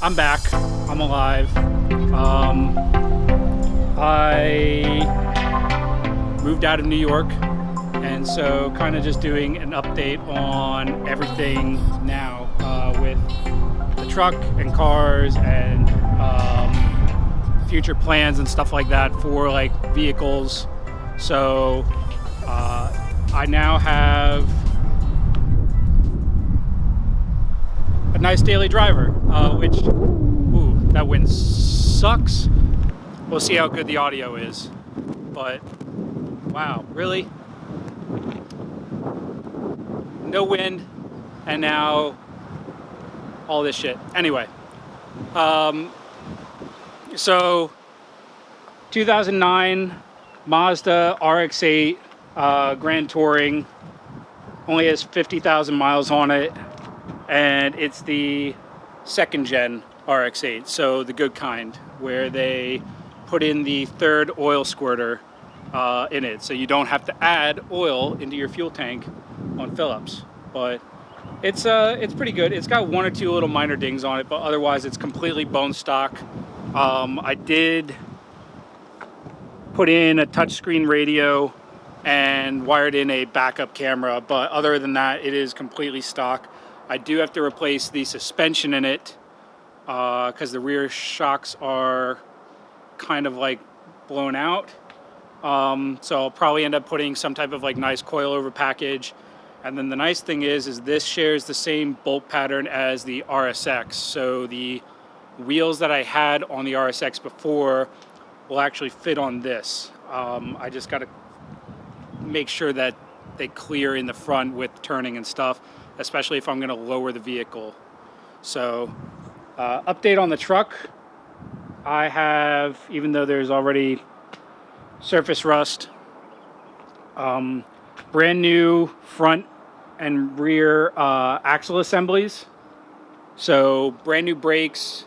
I'm back. I'm alive. I moved out of New York, and so kind of just doing an update on everything now with the truck and cars and future plans and stuff like that for like vehicles. So I now have a nice daily driver, which, ooh, that wind sucks. We'll see how good the audio is, but wow, really? No wind, and now all this shit. Anyway, so 2009 Mazda RX-8 Grand Touring, only has 50,000 miles on it, and it's the second gen RX-8, so the good kind, where they put in the third oil squirter in it, so you don't have to add oil into your fuel tank on fill-ups. But it's pretty good. It's got one or two little minor dings on it, but otherwise it's completely bone stock. I did put in a touchscreen radio and wired in a backup camera, but other than that, it is completely stock. I do have to replace the suspension in it because the rear shocks are kind of like blown out. So I'll probably end up putting some type of like nice coilover package. And then the nice thing is this shares the same bolt pattern as the RSX. So the wheels that I had on the RSX before will actually fit on this. I just got to make sure that they clear in the front with turning and stuff, especially if I'm going to lower the vehicle. So update on the truck. I have, even though there's already surface rust, brand new front and rear axle assemblies. So brand new brakes,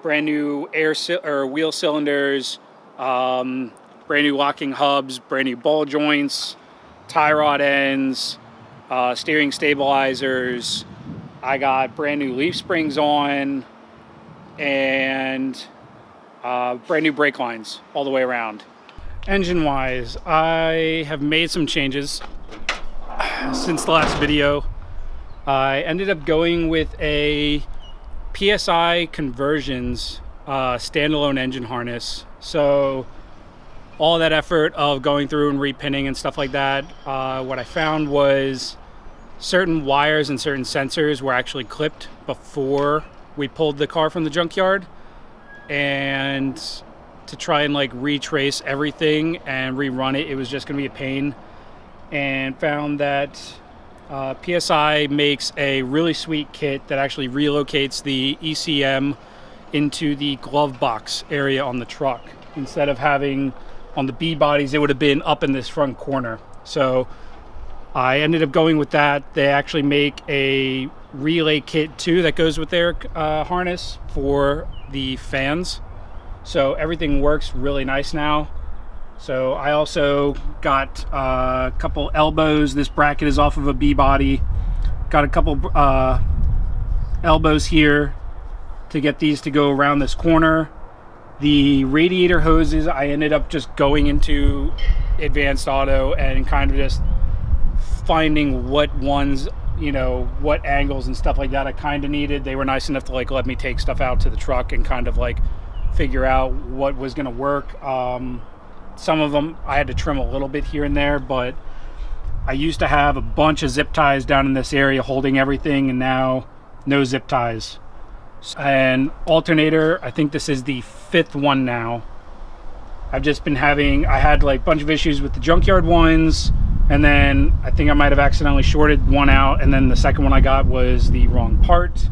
brand new wheel cylinders, brand new locking hubs, brand new ball joints, tie rod ends, steering stabilizers. I got brand new leaf springs on, and brand new brake lines all the way around. Engine wise, I have made some changes since the last video. I ended up going with a PSI Conversions standalone engine harness. So all that effort of going through and repinning and stuff like that, what I found was certain wires and certain sensors were actually clipped before we pulled the car from the junkyard, and to try and like retrace everything and rerun it, it was just going to be a pain. And found that PSI makes a really sweet kit that actually relocates the ECM into the glove box area on the truck. Instead of having on the B bodies, it would have been up in this front corner. So I ended up going with that. They actually make a relay kit too that goes with their harness for the fans. So everything works really nice now. So I also got a couple elbows. This bracket is off of a B body. Got a couple elbows here to get these to go around this corner. The radiator hoses, I ended up just going into Advanced Auto and kind of just finding what ones, you know, what angles and stuff like that I kind of needed. They were nice enough to like let me take stuff out to the truck and kind of like figure out what was going to work. Some of them I had to trim a little bit here and there, but I used to have a bunch of zip ties down in this area holding everything, and now no zip ties. And alternator, I think this is the 5th one now. I've just been having, I had like a bunch of issues with the junkyard ones, and then I think I might have accidentally shorted one out, and then the second one I got was the wrong part,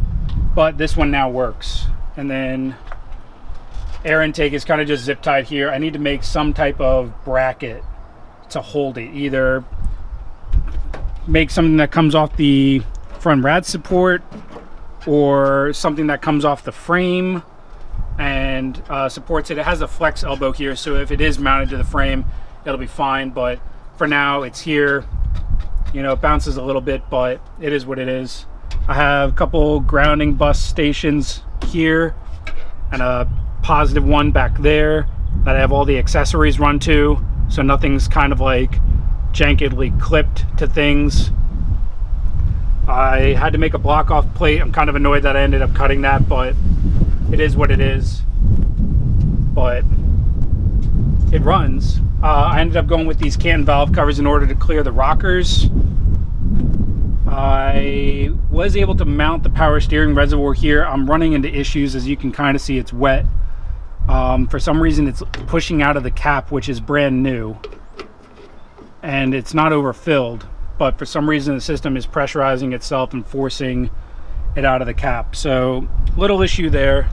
but this one now works. And then air intake is kind of just zip tied here. I need to make some type of bracket to hold it. Either make something that comes off the front rad support, or something that comes off the frame and supports it. It has a flex elbow here, so if it is mounted to the frame, it'll be fine. But for now, it's here. You know, it bounces a little bit, but it is what it is. I have a couple grounding bus stations here and a positive one back there that I have all the accessories run to, so nothing's kind of like jankily clipped to things. I had to make a block off plate. I'm kind of annoyed that I ended up cutting that, but it is what it is. But it runs. I ended up going with these Canton valve covers in order to clear the rockers. I was able to mount the power steering reservoir here. I'm running into issues. As you can kind of see, it's wet. For some reason it's pushing out of the cap, which is brand new, and it's not overfilled, but for some reason the system is pressurizing itself and forcing it out of the cap. So little issue there.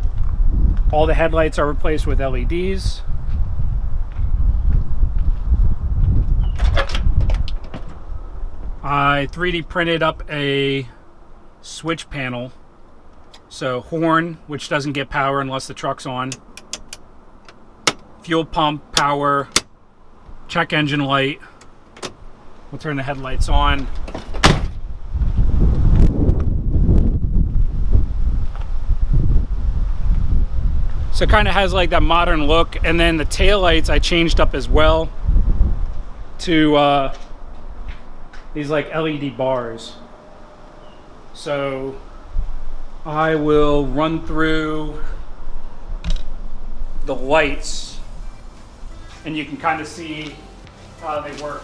All the headlights are replaced with LEDs. I 3D printed up a switch panel, so horn, which doesn't get power unless the truck's on, fuel pump, power, check engine light. We'll turn the headlights on. So it kind of has like that modern look, and then the taillights I changed up as well to these like LED bars. So I will run through the lights and you can kind of see how they work.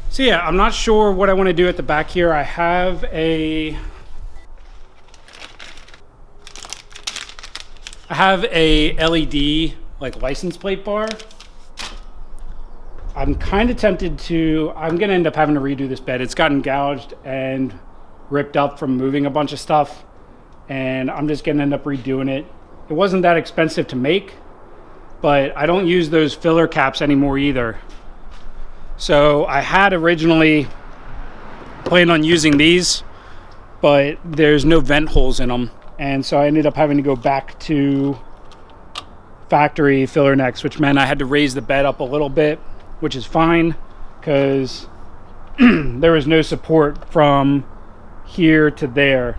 So yeah, I'm not sure what I want to do at the back here. I have a LED like license plate bar. I'm kind of tempted to, I'm gonna end up having to redo this bed. It's gotten gouged and ripped up from moving a bunch of stuff, and I'm just gonna end up redoing it. It wasn't that expensive to make, but I don't use those filler caps anymore either. So I had originally planned on using these, but there's no vent holes in them. And so I ended up having to go back to factory filler necks, which meant I had to raise the bed up a little bit, which is fine because there was no support from here to there.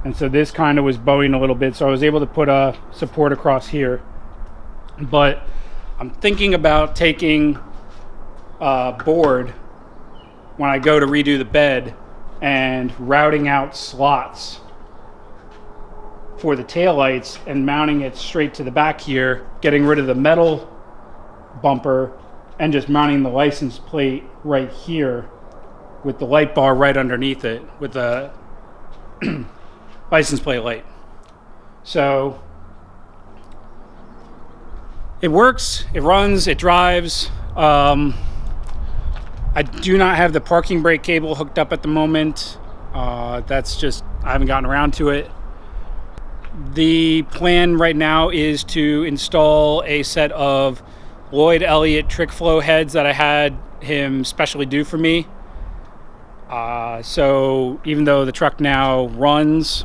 And so this kind of was bowing a little bit. So I was able to put a support across here. But I'm thinking about taking board when I go to redo the bed and routing out slots for the taillights and mounting it straight to the back here, getting rid of the metal bumper and just mounting the license plate right here with the light bar right underneath it with the license plate light. So it works, it runs, it drives. I do not have the parking brake cable hooked up at the moment. That's just, I haven't gotten around to it. The plan right now is to install a set of Lloyd Elliott trick flow heads that I had him specially do for me. So even though the truck now runs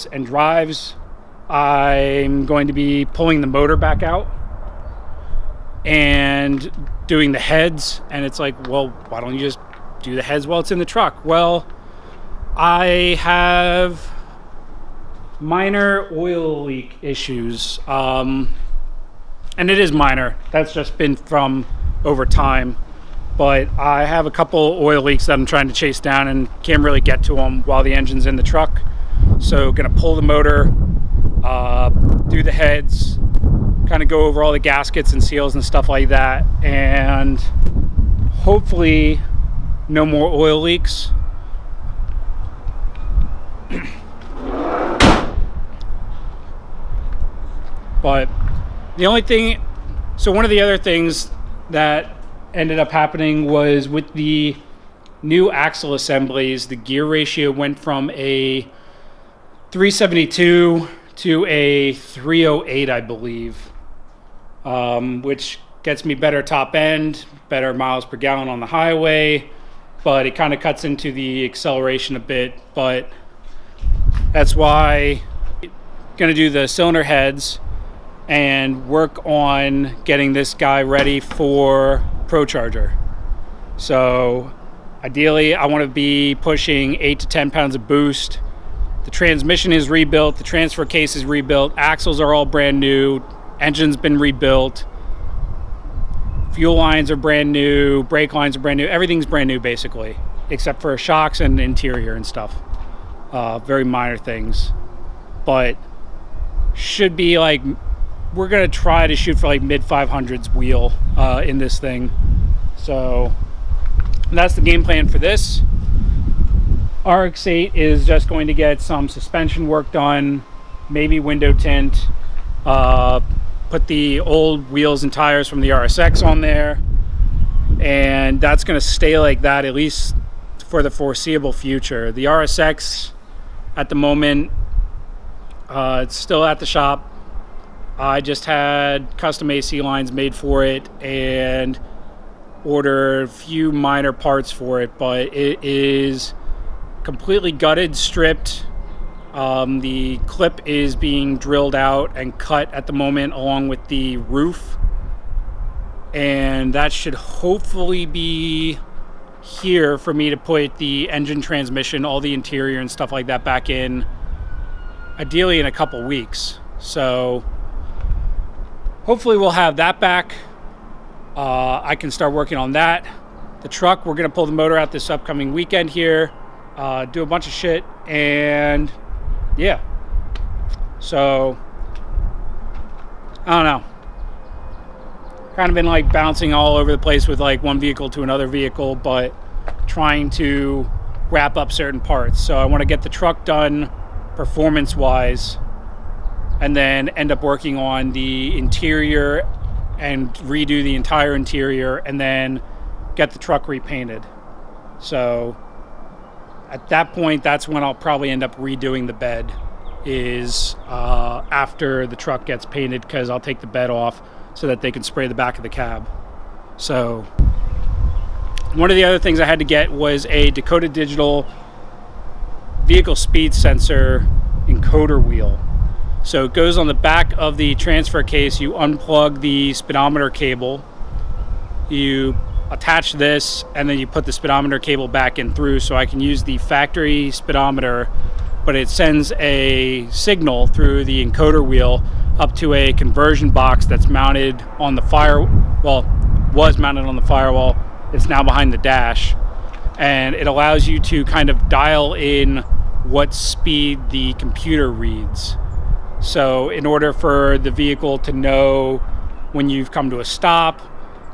and drives, I'm going to be pulling the motor back out and doing the heads. And it's like, well, why don't you just do the heads while it's in the truck? Well, I have minor oil leak issues, and it is minor. That's just been from over time, but I have a couple oil leaks that I'm trying to chase down and can't really get to them while the engine's in the truck. So gonna pull the motor, do the heads, kind of go over all the gaskets and seals and stuff like that, and hopefully no more oil leaks. But the only thing, so one of the other things that ended up happening was with the new axle assemblies, the gear ratio went from a 372 to a 308, I believe, which gets me better top end, better miles per gallon on the highway, but it kind of cuts into the acceleration a bit. But that's why going to do the cylinder heads and work on getting this guy ready for ProCharger. So ideally I want to be pushing 8 to 10 pounds of boost. The transmission is rebuilt, the transfer case is rebuilt, axles are all brand new, engine's been rebuilt, fuel lines are brand new, brake lines are brand new, everything's brand new basically, except for shocks and interior and stuff. Very minor things, but should be like, we're gonna try to shoot for like mid 500s wheel in this thing. So that's the game plan for this. RX-8 is just going to get some suspension work done, maybe window tint, put the old wheels and tires from the RSX on there, and that's going to stay like that at least for the foreseeable future. The RSX at the moment, it's still at the shop. I just had custom AC lines made for it and ordered a few minor parts for it, but it is completely gutted, stripped. The clip is being drilled out and cut at the moment along with the roof, and that should hopefully be here for me to put the engine, transmission, all the interior and stuff like that back in, ideally in a couple weeks. So hopefully we'll have that back. I can start working on that. The truck, we're going to pull the motor out this upcoming weekend here, do a bunch of shit, and yeah. So I don't know, kind of been like bouncing all over the place with like one vehicle to another vehicle, but trying to wrap up certain parts. So I want to get the truck done performance wise, and then end up working on the interior and redo the entire interior, and then get the truck repainted. So at that point, that's when I'll probably end up redoing the bed, is after the truck gets painted, because I'll take the bed off so that they can spray the back of the cab. So one of the other things I had to get was a Dakota Digital vehicle speed sensor encoder wheel. So it goes on the back of the transfer case. You unplug the speedometer cable, you attach this, and then you put the speedometer cable back in through, so I can use the factory speedometer, but it sends a signal through the encoder wheel up to a conversion box that's mounted on the was mounted on the firewall. It's now behind the dash, and it allows you to kind of dial in what speed the computer reads. So in order for the vehicle to know when you've come to a stop,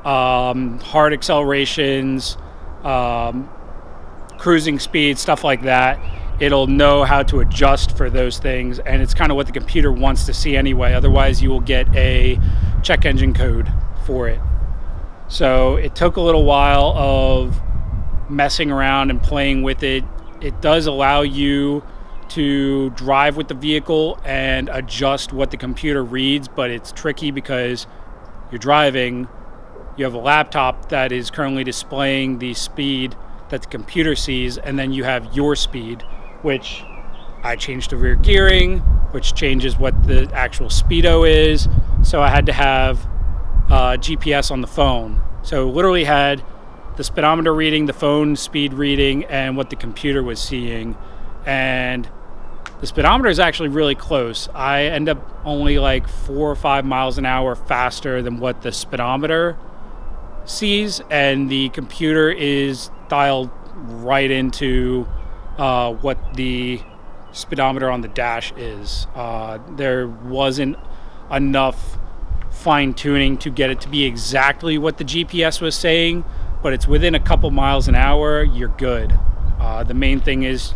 hard accelerations, cruising speed, stuff like that, it'll know how to adjust for those things, and it's kind of what the computer wants to see anyway. Otherwise you will get a check engine code for it. So it took a little while of messing around and playing with it. It does allow you to drive with the vehicle and adjust what the computer reads, but it's tricky because you're driving, you have a laptop that is currently displaying the speed that the computer sees, and then you have your speed, which I changed to rear gearing, which changes what the actual speedo is. So I had to have GPS on the phone. So literally had the speedometer reading, the phone speed reading, and what the computer was seeing. And the speedometer is actually really close. I end up only like 4 or 5 miles an hour faster than what the speedometer sees, and the computer is dialed right into what the speedometer on the dash is. There wasn't enough fine tuning to get it to be exactly what the GPS was saying, but it's within a couple miles an hour, you're good. The main thing is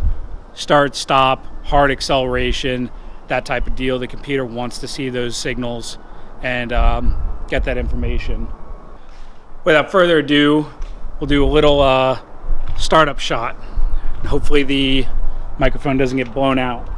start, stop, hard acceleration, that type of deal. The computer wants to see those signals and get that information. Without further ado, we'll do a little startup shot. And hopefully the microphone doesn't get blown out.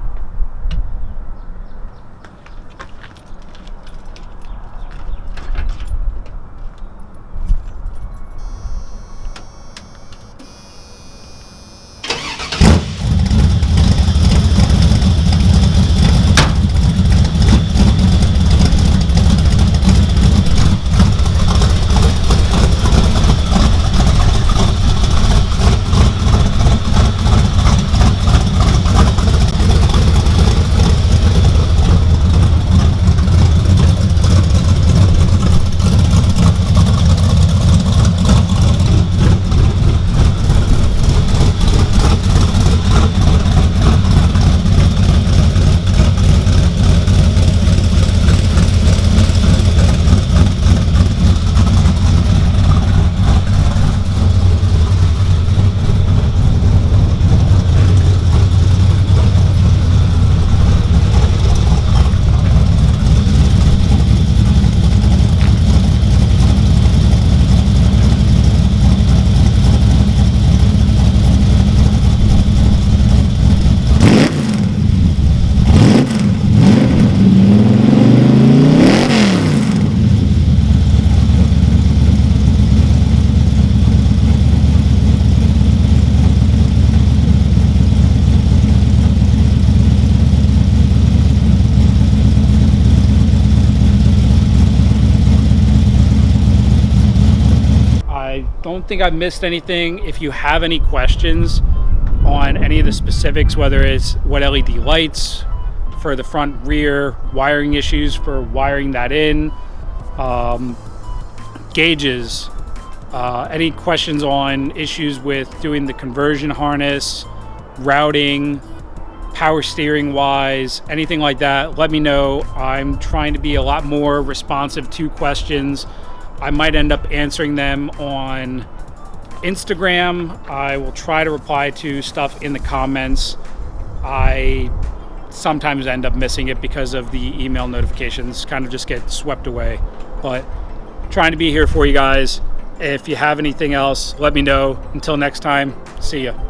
don't think I've missed anything. If you have any questions on any of the specifics, whether it's what LED lights for the front, rear, wiring issues for wiring that in, gauges, any questions on issues with doing the conversion harness, routing, power steering wise, anything like that, let me know. I'm trying to be a lot more responsive to questions. I might end up answering them on Instagram. I will try to reply to stuff in the comments. I sometimes end up missing it because of the email notifications, kind of just get swept away. But trying to be here for you guys. If you have anything else, let me know. Until next time, see ya.